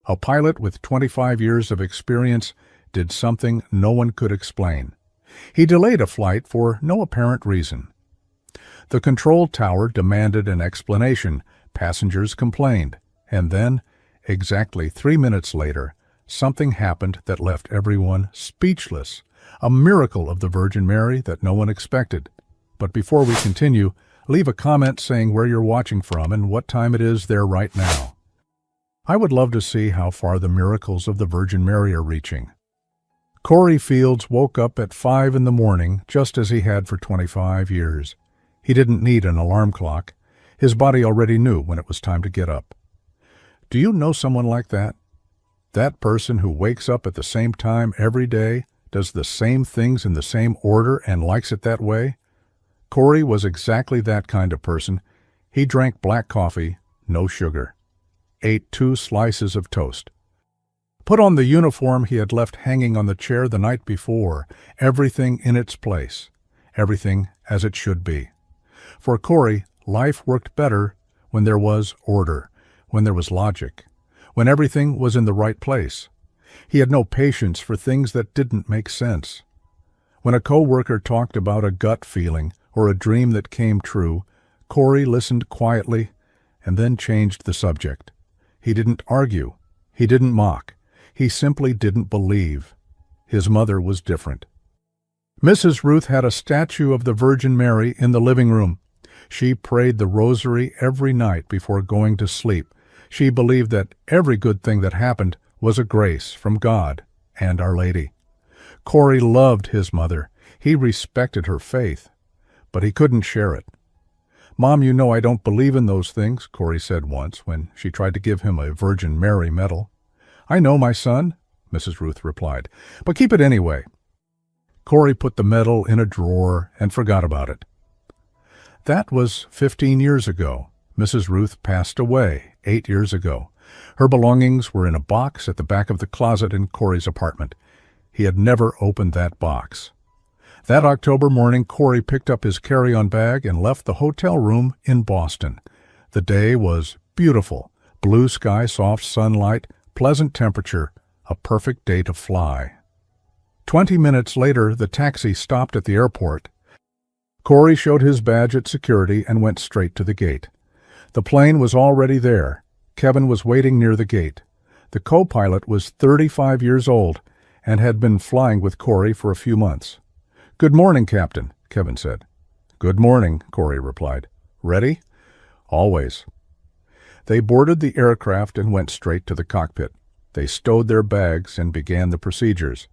A pilot with 25 years of experience did something no one could explain. He delayed a flight for no apparent reason. The control tower demanded an explanation. Passengers complained. And then, exactly 3 minutes later, something happened that left everyone speechless. A miracle of the Virgin Mary that no one expected. But before we continue, leave a comment saying where you're watching from and what time it is there right now. I would love to see how far the miracles of the Virgin Mary are reaching. Corey Fields woke up at 5 in the morning, just as he had for 25 years. He didn't need an alarm clock. His body already knew when it was time to get up. Do you know someone like that? That person who wakes up at the same time every day, does the same things in the same order, and likes it that way? Corey was exactly that kind of person. He drank black coffee, no sugar. Ate 2 slices of toast. Put on the uniform he had left hanging on the chair the night before, everything in its place, everything as it should be. For Corey, life worked better when there was order, when there was logic, when everything was in the right place. He had no patience for things that didn't make sense. When a coworker talked about a gut feeling or a dream that came true, Corey listened quietly and then changed the subject. He didn't argue. He didn't mock. He simply didn't believe. His mother was different. Mrs. Ruth had a statue of the Virgin Mary in the living room. She prayed the rosary every night before going to sleep. She believed that every good thing that happened was a grace from God and Our Lady. Corey loved his mother. He respected her faith, but he couldn't share it. "Mom, you know I don't believe in those things," Corey said once when she tried to give him a Virgin Mary medal. "I know, my son," Mrs. Ruth replied, "but keep it anyway." Corey put the medal in a drawer and forgot about it. That was 15 years ago. Mrs. Ruth passed away 8 years ago. Her belongings were in a box at the back of the closet in Corey's apartment. He had never opened that box. That October morning, Corey picked up his carry-on bag and left the hotel room in Boston. The day was beautiful. Blue sky, soft sunlight, pleasant temperature, a perfect day to fly. 20 minutes later, the taxi stopped at the airport. Corey showed his badge at security and went straight to the gate. The plane was already there. Kevin was waiting near the gate. The co-pilot was 35 years old and had been flying with Corey for a few months. "Good morning, Captain," Kevin said. "Good morning," Corey replied. "Ready?" "Always." They boarded the aircraft and went straight to the cockpit. They stowed their bags and began the procedures.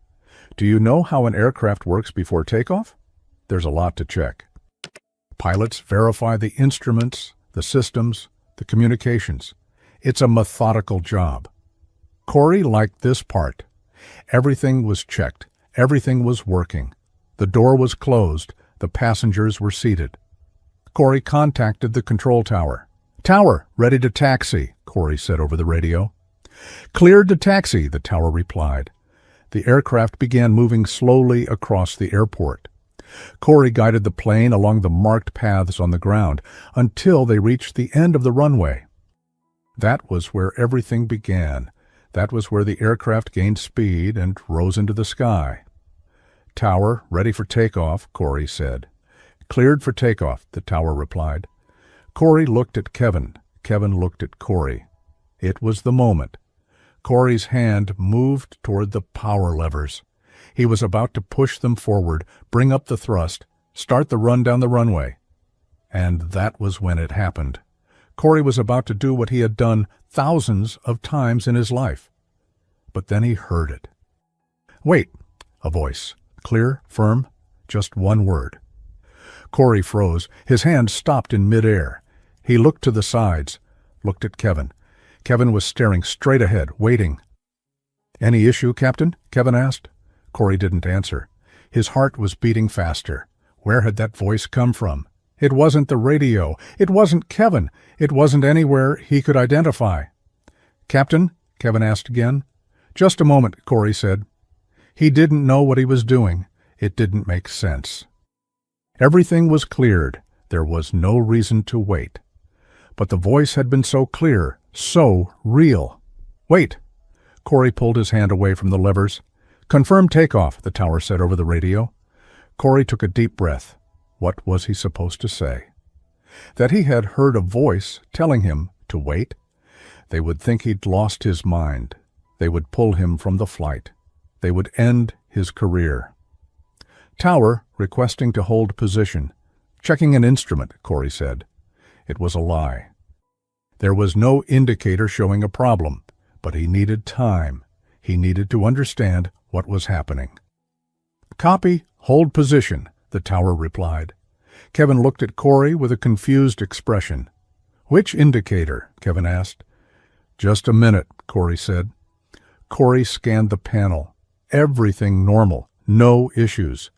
Do you know how an aircraft works before takeoff? There's a lot to check. Pilots verify the instruments, the systems, the communications. It's a methodical job. Corey liked this part. Everything was checked. Everything was working. The door was closed. The passengers were seated. Corey contacted the control tower. "Tower, ready to taxi," Corey said over the radio. "Cleared to taxi," the tower replied. The aircraft began moving slowly across the airport. Corey guided the plane along the marked paths on the ground until they reached the end of the runway. That was where everything began. That was where the aircraft gained speed and rose into the sky. "Tower, ready for takeoff," Corey said. "Cleared for takeoff," the tower replied. Corey looked at Kevin. Kevin looked at Corey. It was the moment. Corey's hand moved toward the power levers. He was about to push them forward, bring up the thrust, start the run down the runway. And that was when it happened. Corey was about to do what he had done thousands of times in his life. But then he heard it. "Wait," a voice. Clear, firm, just one word. Corey froze. His hand stopped in midair. He looked to the sides, looked at Kevin. Kevin was staring straight ahead, waiting. "Any issue, Captain?" Kevin asked. Corey didn't answer. His heart was beating faster. Where had that voice come from? It wasn't the radio. It wasn't Kevin. It wasn't anywhere he could identify. "Captain?" Kevin asked again. "Just a moment," Corey said. He didn't know what he was doing. It didn't make sense. Everything was cleared. There was no reason to wait. But the voice had been so clear, so real. "Wait!" Corey pulled his hand away from the levers. "Confirm takeoff," the tower said over the radio. Corey took a deep breath. What was he supposed to say? That he had heard a voice telling him to wait? They would think he'd lost his mind. They would pull him from the flight. They would end his career. "Tower, requesting to hold position. Checking an instrument," Corey said. It was a lie. There was no indicator showing a problem, but he needed time. He needed to understand what was happening. "Copy, hold position," the tower replied. Kevin looked at Corey with a confused expression. "Which indicator?" Kevin asked. "Just a minute," Corey said. Corey scanned the panel. Everything normal, no issues.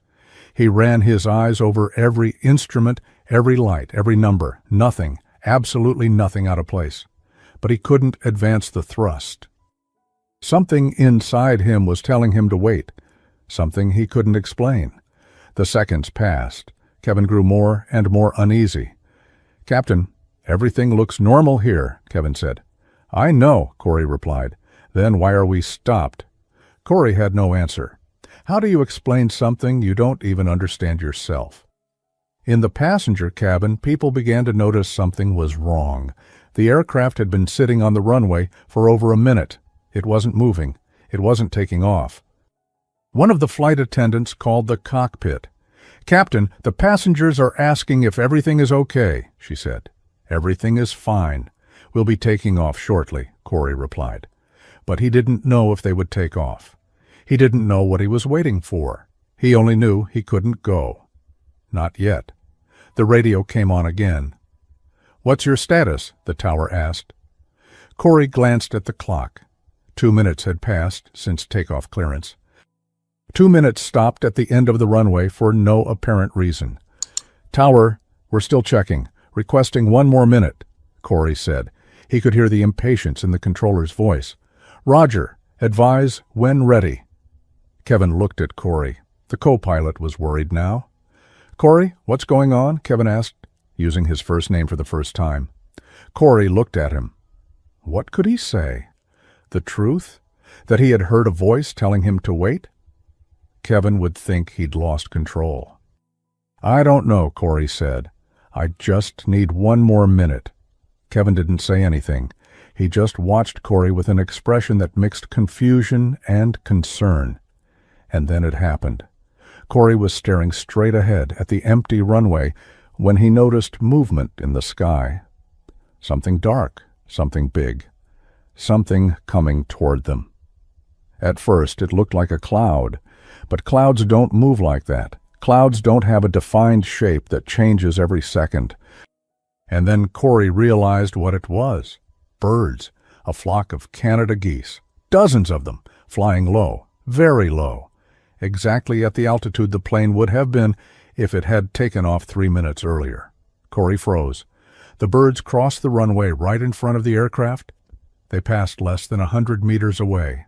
He ran his eyes over every instrument, every light, every number. Nothing, absolutely nothing out of place. But he couldn't advance the thrust. Something inside him was telling him to wait. Something he couldn't explain. The seconds passed. Kevin grew more and more uneasy. "Captain, everything looks normal here," Kevin said. "I know," Corey replied. "Then why are we stopped?" Corey had no answer. How do you explain something you don't even understand yourself? In the passenger cabin, people began to notice something was wrong. The aircraft had been sitting on the runway for over a minute. It wasn't moving. It wasn't taking off. One of the flight attendants called the cockpit. "Captain, the passengers are asking if everything is okay," she said. "Everything is fine. We'll be taking off shortly," Corey replied. But he didn't know if they would take off. He didn't know what he was waiting for. He only knew he couldn't go. Not yet. The radio came on again. "What's your status?" the tower asked. Corey glanced at the clock. 2 minutes had passed since takeoff clearance. 2 minutes stopped at the end of the runway for no apparent reason. "Tower, we're still checking. Requesting 1 more minute," Corey said. He could hear the impatience in the controller's voice. "Roger. Advise when ready." Kevin looked at Corey. The co-pilot was worried now. "Corey, what's going on?" Kevin asked, using his first name for the first time. Corey looked at him. What could he say? The truth? That he had heard a voice telling him to wait? Kevin would think he'd lost control. "I don't know," Corey said. "I just need 1 more minute." Kevin didn't say anything. He just watched Corey with an expression that mixed confusion and concern. And then it happened. Corey was staring straight ahead at the empty runway when he noticed movement in the sky. Something dark, something big, something coming toward them. At first it looked like a cloud, but clouds don't move like that. Clouds don't have a defined shape that changes every second. And then Corey realized what it was. Birds, a flock of Canada geese, dozens of them, flying low, very low, exactly at the altitude the plane would have been if it had taken off 3 minutes earlier. Corey froze. The birds crossed the runway right in front of the aircraft. They passed less than 100 meters away.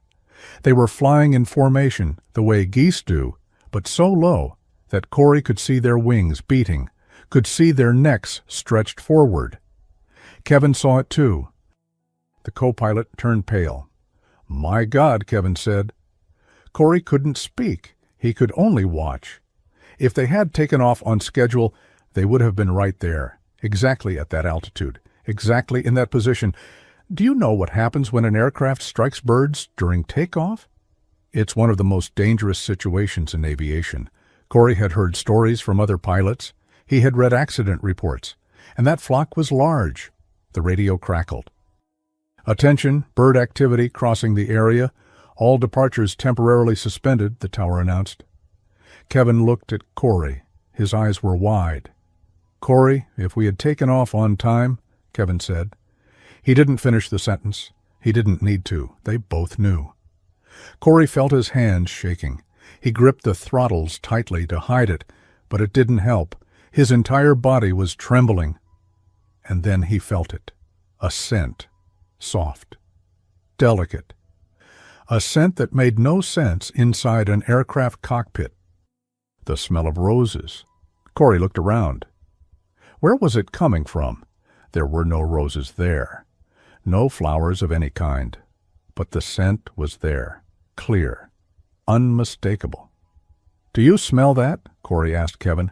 They were flying in formation, the way geese do, but so low that Corey could see their wings beating, could see their necks stretched forward. Kevin saw it too. The co-pilot turned pale. "My God," Kevin said. Corey couldn't speak. He could only watch. If they had taken off on schedule, they would have been right there, exactly at that altitude, exactly in that position. Do you know what happens when an aircraft strikes birds during takeoff? It's one of the most dangerous situations in aviation. Corey had heard stories from other pilots. He had read accident reports. And that flock was large. The radio crackled. "Attention, bird activity crossing the area. All departures temporarily suspended," the tower announced. Kevin looked at Corey. His eyes were wide. "Corey, if we had taken off on time," Kevin said. He didn't finish the sentence. He didn't need to. They both knew. Corey felt his hands shaking. He gripped the throttles tightly to hide it, but it didn't help. His entire body was trembling. And then he felt it. A scent. Soft. Delicate. A scent that made no sense inside an aircraft cockpit. The smell of roses. Corey looked around. Where was it coming from? There were no roses there. No flowers of any kind. but the scent was there, clear, unmistakable. "Do you smell that?" Corey asked Kevin.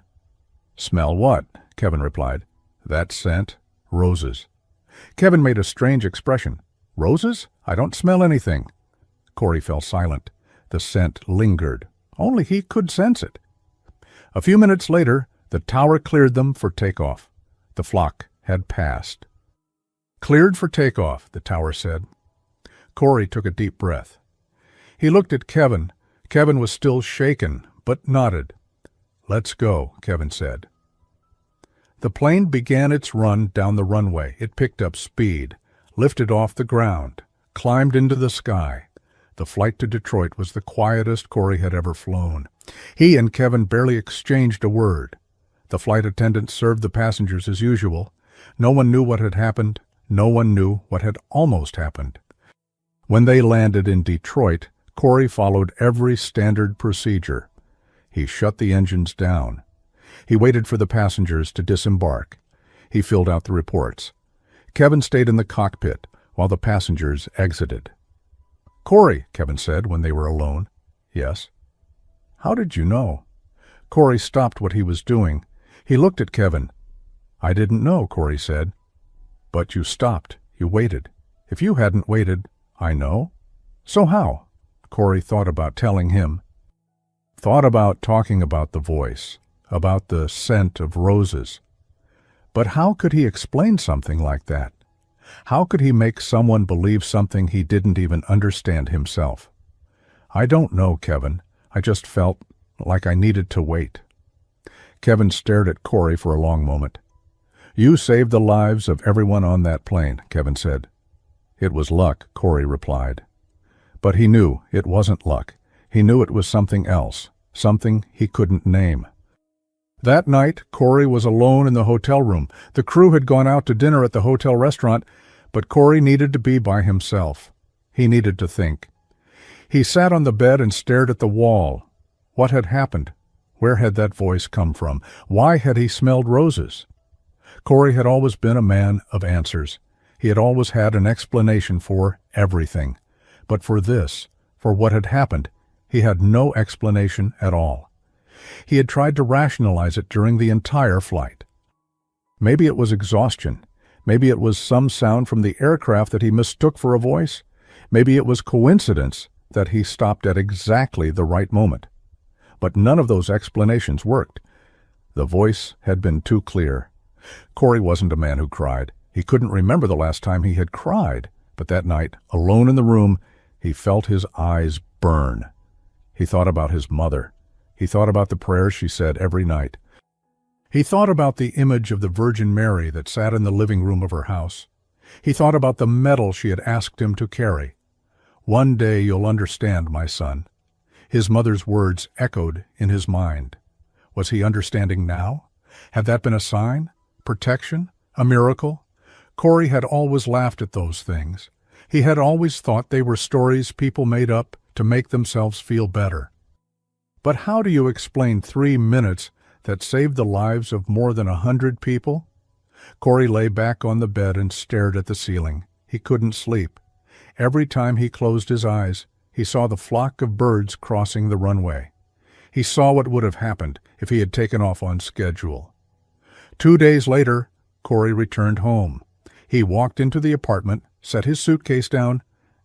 "Smell what?" Kevin replied. "That scent. Roses." Kevin made a strange expression. "Roses? I don't smell anything." Corey fell silent. The scent lingered. Only he could sense it. A few minutes later, the tower cleared them for takeoff. The flock had passed. "Cleared for takeoff," the tower said. Corey took a deep breath. He looked at Kevin. Kevin was still shaken, but nodded. "Let's go," Kevin said. The plane began its run down the runway. It picked up speed, lifted off the ground, climbed into the sky. The flight to Detroit was the quietest Corey had ever flown. He and Kevin barely exchanged a word. The flight attendant served the passengers as usual. No one knew what had happened. No one knew what had almost happened. When they landed in Detroit, Corey followed every standard procedure. He shut the engines down. He waited for the passengers to disembark. He filled out the reports. Kevin stayed in the cockpit while the passengers exited. "Corey," Kevin said when they were alone. "Yes." "How did you know?" Corey stopped what he was doing. He looked at Kevin. "I didn't know," Corey said. "But you stopped. You waited. If you hadn't waited, I know." "So how?" Corey thought about telling him. Thought about talking about the voice, about the scent of roses. But how could he explain something like that? How could he make someone believe something he didn't even understand himself? "I don't know, Kevin. I just felt like I needed to wait." Kevin stared at Corey for a long moment. "You saved the lives of everyone on that plane," Kevin said. "It was luck," Corey replied. But he knew it wasn't luck. He knew it was something else, something he couldn't name. That night, Corey was alone in the hotel room. The crew had gone out to dinner at the hotel restaurant, but Corey needed to be by himself. He needed to think. He sat on the bed and stared at the wall. What had happened? Where had that voice come from? Why had he smelled roses? Corey had always been a man of answers. He had always had an explanation for everything. But for this, for what had happened, he had no explanation at all. He had tried to rationalize it during the entire flight. Maybe it was exhaustion. Maybe it was some sound from the aircraft that he mistook for a voice. Maybe it was coincidence that he stopped at exactly the right moment. But none of those explanations worked. The voice had been too clear. Corey wasn't a man who cried. He couldn't remember the last time he had cried, but that night, alone in the room, he felt his eyes burn. He thought about his mother. He thought about the prayers she said every night. He thought about the image of the Virgin Mary that sat in the living room of her house. He thought about the medal she had asked him to carry. "One day you'll understand, my son." His mother's words echoed in his mind. Was he understanding now? Had that been a sign? Protection? A miracle? Corey had always laughed at those things. He had always thought they were stories people made up to make themselves feel better. But how do you explain 3 minutes that saved the lives of more than 100 people? Corey lay back on the bed and stared at the ceiling. He couldn't sleep. Every time he closed his eyes, he saw the flock of birds crossing the runway. He saw what would have happened if he had taken off on schedule. 2 days later, Corey returned home. He walked into the apartment, set his suitcase down,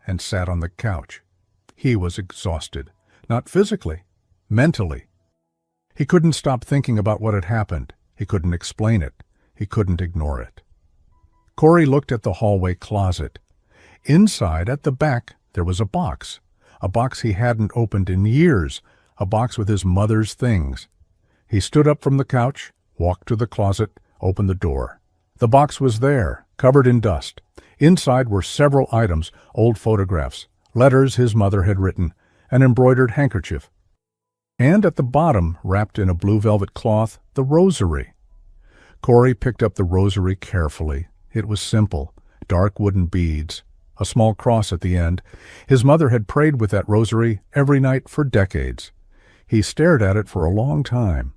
and sat on the couch. He was exhausted, not physically, mentally. He couldn't stop thinking about what had happened. He couldn't explain it. He couldn't ignore it. Corey looked at the hallway closet. Inside, at the back, there was a box he hadn't opened in years, a box with his mother's things. He stood up from the couch, walked to the closet, opened the door. The box was there, covered in dust. Inside were several items, old photographs, letters his mother had written, an embroidered handkerchief. And at the bottom, wrapped in a blue velvet cloth, the rosary. Corey picked up the rosary carefully. It was simple, dark wooden beads, a small cross at the end. His mother had prayed with that rosary every night for decades. He stared at it for a long time.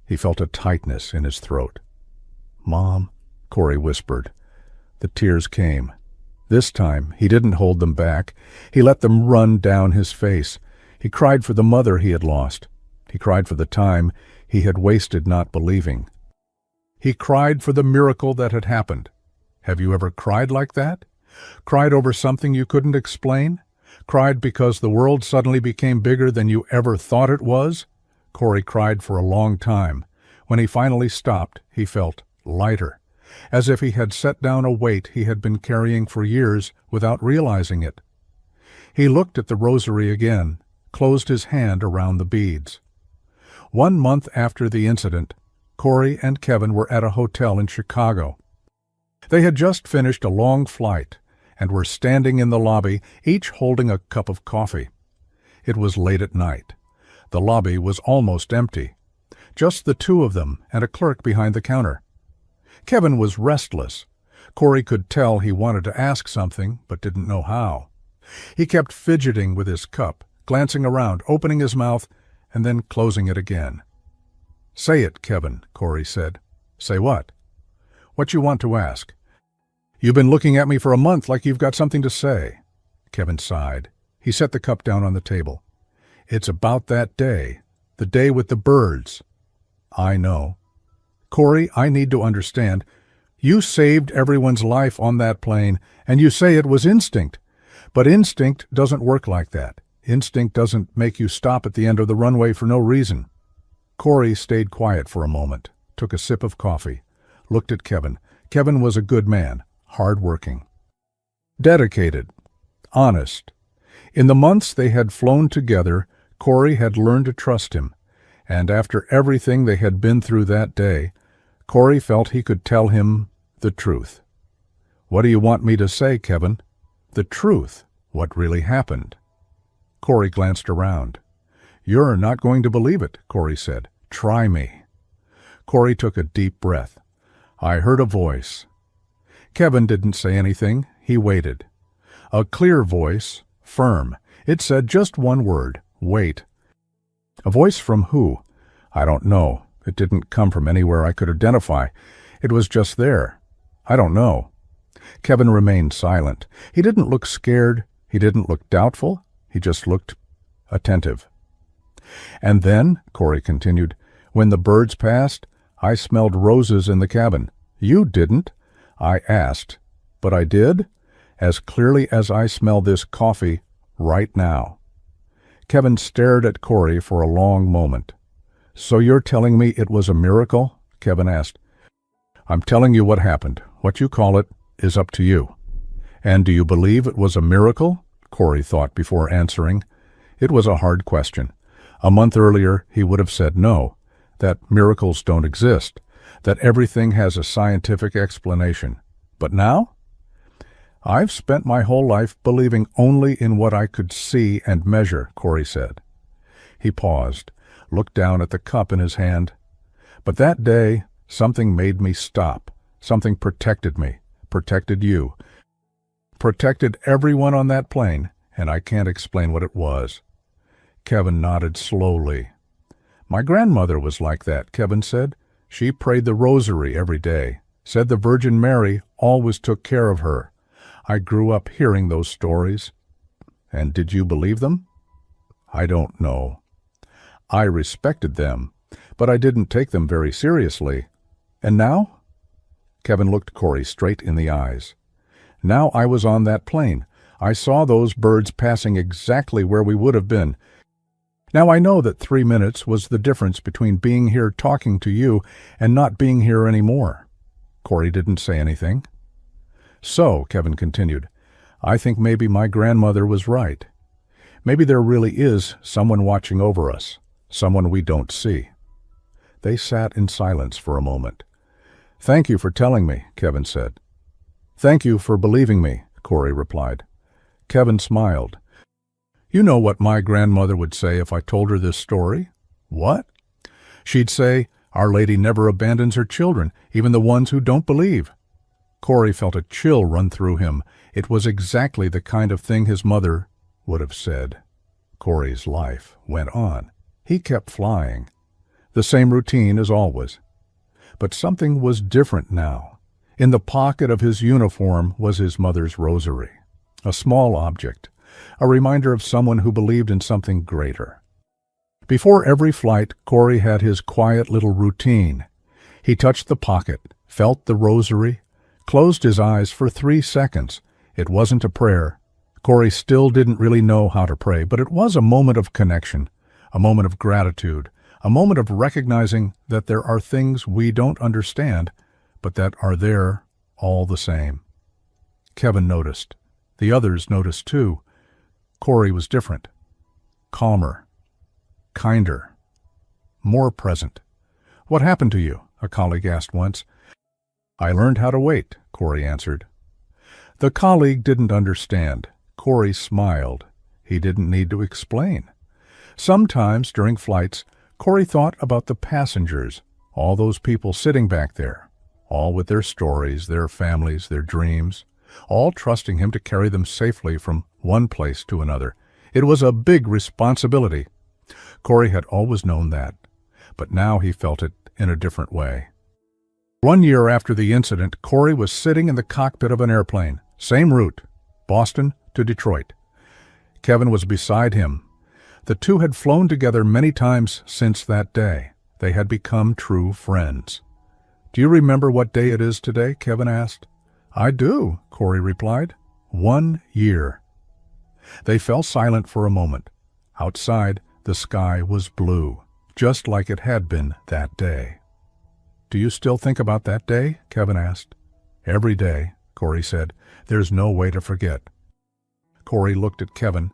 He felt a tightness in his throat. "Mom," Corey whispered. The tears came. This time, he didn't hold them back. He let them run down his face. He cried for the mother he had lost. He cried for the time he had wasted not believing. He cried for the miracle that had happened. Have you ever cried like that? Cried over something you couldn't explain? Cried because the world suddenly became bigger than you ever thought it was? Corey cried for a long time. When he finally stopped, he felt lighter, as if he had set down a weight he had been carrying for years without realizing it. He looked at the rosary again, closed his hand around the beads. 1 month after the incident, Corey and Kevin were at a hotel in Chicago. They had just finished a long flight and were standing in the lobby, each holding a cup of coffee. It was late at night. The lobby was almost empty. Just the two of them and a clerk behind the counter. Kevin was restless. Corey could tell he wanted to ask something, but didn't know how. He kept fidgeting with his cup, glancing around, opening his mouth, and then closing it again. "Say it, Kevin," Corey said. "Say what?" "What you want to ask." "You've been looking at me for a month like you've got something to say." Kevin sighed. He set the cup down on the table. "It's about that day. The day with the birds." "I know." "Corey, I need to understand. You saved everyone's life on that plane, and you say it was instinct. But instinct doesn't work like that. Instinct doesn't make you stop at the end of the runway for no reason." Corey stayed quiet for a moment, took a sip of coffee, looked at Kevin. Kevin was a good man, hard-working, dedicated, honest. In the months they had flown together, Corey had learned to trust him, and after everything they had been through that day, Corey felt he could tell him the truth. "What do you want me to say, Kevin?" "The truth, what really happened." Corey glanced around. "You're not going to believe it," Corey said. "Try me." Corey took a deep breath. "I heard a voice." Kevin didn't say anything. He waited. A clear voice, firm. It said just one word, "Wait." A voice from who? I don't know. It didn't come from anywhere I could identify. It was just there. I don't know. Kevin remained silent. He didn't look scared. He didn't look doubtful. He just looked attentive. "And then," Corey continued, "when the birds passed, I smelled roses in the cabin. You didn't." I asked. "But I did, as clearly as I smell this coffee right now." Kevin stared at Corey for a long moment. "So you're telling me it was a miracle?" Kevin asked. "I'm telling you what happened. What you call it is up to you." "And do you believe it was a miracle?" Corey thought before answering. It was a hard question. A month earlier he would have said no, that miracles don't exist, that everything has a scientific explanation. But now? "I've spent my whole life believing only in what I could see and measure," Corey said. He paused, looked down at the cup in his hand. "But that day, something made me stop. Something protected me, protected you, protected everyone on that plane, and I can't explain what it was." Kevin nodded slowly. "My grandmother was like that," Kevin said. "She prayed the rosary every day, said the Virgin Mary always took care of her. I grew up hearing those stories." "And did you believe them?" "I don't know. I respected them, but I didn't take them very seriously. And now?" Kevin looked Corey straight in the eyes. "Now I was on that plane. I saw those birds passing exactly where we would have been. Now I know that 3 minutes was the difference between being here talking to you and not being here anymore." Corey didn't say anything. "So," Kevin continued, "I think maybe my grandmother was right. Maybe there really is someone watching over us, someone we don't see." They sat in silence for a moment. "Thank you for telling me," Kevin said. "Thank you for believing me," Corey replied. Kevin smiled. "You know what my grandmother would say if I told her this story?" "What?" "She'd say, 'Our Lady never abandons her children, even the ones who don't believe.'" Corey felt a chill run through him. It was exactly the kind of thing his mother would have said. Corey's life went on. He kept flying. The same routine as always. But something was different now. In the pocket of his uniform was his mother's rosary, a small object, a reminder of someone who believed in something greater. Before every flight, Corey had his quiet little routine. He touched the pocket, felt the rosary, closed his eyes for 3 seconds. It wasn't a prayer. Corey still didn't really know how to pray, but it was a moment of connection, a moment of gratitude, a moment of recognizing that there are things we don't understand, but that are there all the same. Kevin noticed. The others noticed too. Corey was different, calmer, kinder, more present. "What happened to you?" a colleague asked once. "I learned how to wait," Corey answered. The colleague didn't understand. Corey smiled. He didn't need to explain. Sometimes during flights, Corey thought about the passengers, all those people sitting back there, all with their stories, their families, their dreams, all trusting him to carry them safely from one place to another. It was a big responsibility. Corey had always known that, but now he felt it in a different way. 1 year after the incident, Corey was sitting in the cockpit of an airplane, same route, Boston to Detroit. Kevin was beside him. The two had flown together many times since that day. They had become true friends. "Do you remember what day it is today?" Kevin asked. "I do," Corey replied. 1 year. They fell silent for a moment. Outside, the sky was blue, just like it had been that day. "Do you still think about that day?" Kevin asked. "Every day," Corey said. "There's no way to forget." Corey looked at Kevin.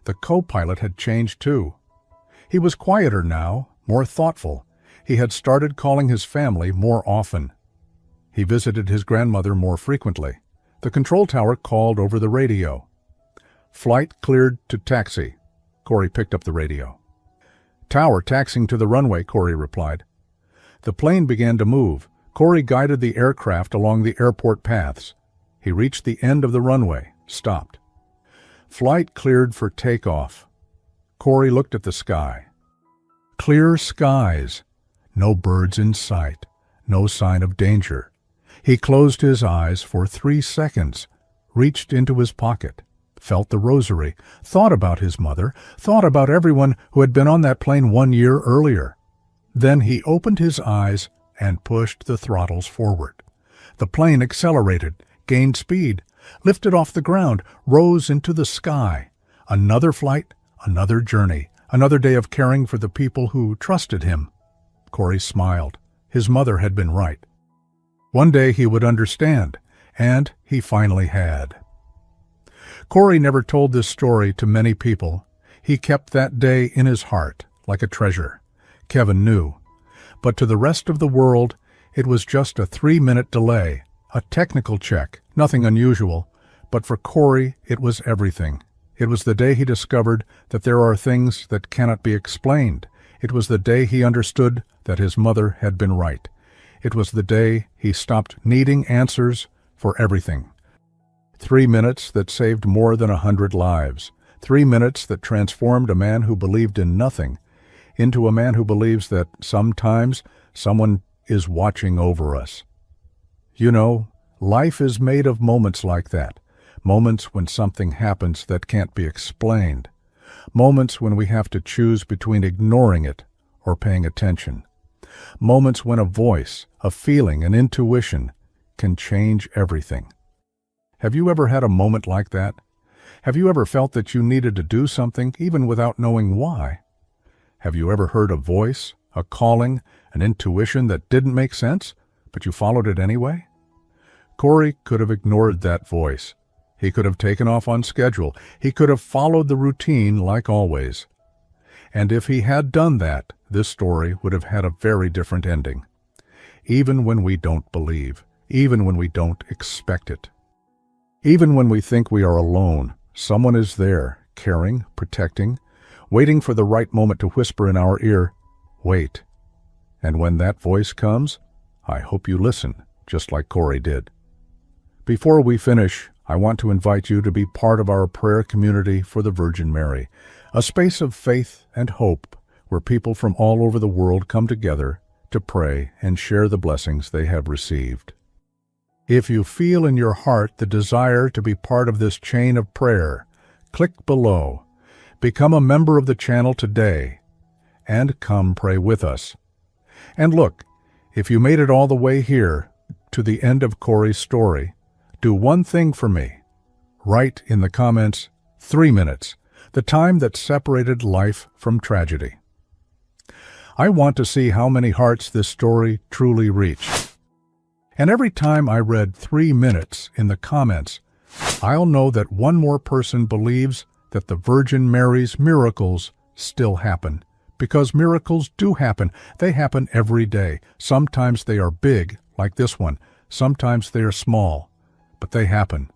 The co-pilot had changed too. He was quieter now, more thoughtful. He had started calling his family more often. He visited his grandmother more frequently. The control tower called over the radio. "Flight cleared to taxi." Corey picked up the radio. "Tower taxiing to the runway," Corey replied. The plane began to move. Corey guided the aircraft along the airport paths. He reached the end of the runway, stopped. "Flight cleared for takeoff." Corey looked at the sky. Clear skies. No birds in sight. No sign of danger. He closed his eyes for 3 seconds, reached into his pocket, felt the rosary, thought about his mother, thought about everyone who had been on that plane 1 year earlier. Then he opened his eyes and pushed the throttles forward. The plane accelerated, gained speed, lifted off the ground, rose into the sky. Another flight, another journey, another day of caring for the people who trusted him. Corey smiled. His mother had been right. One day he would understand, and he finally had. Corey never told this story to many people. He kept that day in his heart, like a treasure. Kevin knew. But to the rest of the world, it was just a 3-minute delay, a technical check, nothing unusual. But for Corey, it was everything. It was the day he discovered that there are things that cannot be explained. It was the day he understood that his mother had been right. It was the day he stopped needing answers for everything. 3 minutes that saved more than 100 lives. 3 minutes that transformed a man who believed in nothing into a man who believes that sometimes someone is watching over us. You know, life is made of moments like that. Moments when something happens that can't be explained. Moments when we have to choose between ignoring it or paying attention. Moments when a voice, a feeling, an intuition can change everything. Have you ever had a moment like that? Have you ever felt that you needed to do something even without knowing why? Have you ever heard a voice, a calling, an intuition that didn't make sense, but you followed it anyway? Corey could have ignored that voice. He could have taken off on schedule. He could have followed the routine like always. And if he had done that, this story would have had a very different ending. Even when we don't believe, even when we don't expect it. Even when we think we are alone, someone is there, caring, protecting, waiting for the right moment to whisper in our ear, "Wait." And when that voice comes, I hope you listen, just like Corey did. Before we finish, I want to invite you to be part of our prayer community for the Virgin Mary, a space of faith and hope where people from all over the world come together to pray and share the blessings they have received. If you feel in your heart the desire to be part of this chain of prayer, click below. Become a member of the channel today, and come pray with us. And look, if you made it all the way here, to the end of Corey's story, do one thing for me. Write in the comments, 3 minutes, the time that separated life from tragedy. I want to see how many hearts this story truly reached. And every time I read 3 minutes in the comments, I'll know that one more person believes that the Virgin Mary's miracles still happen. Because miracles do happen. They happen every day. Sometimes they are big, like this one. Sometimes they are small. But they happen.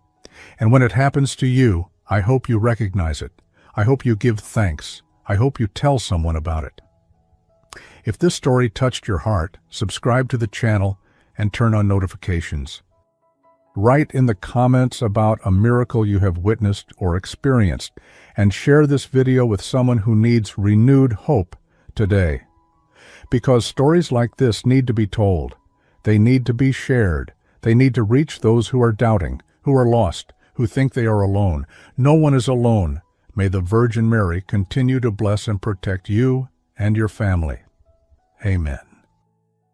And when it happens to you, I hope you recognize it. I hope you give thanks. I hope you tell someone about it. If this story touched your heart, subscribe to the channel and turn on notifications. Write in the comments about a miracle you have witnessed or experienced, and share this video with someone who needs renewed hope today. Because stories like this need to be told. They need to be shared. They need to reach those who are doubting, who are lost, who think they are alone. No one is alone. May the Virgin Mary continue to bless and protect you and your family. Amen.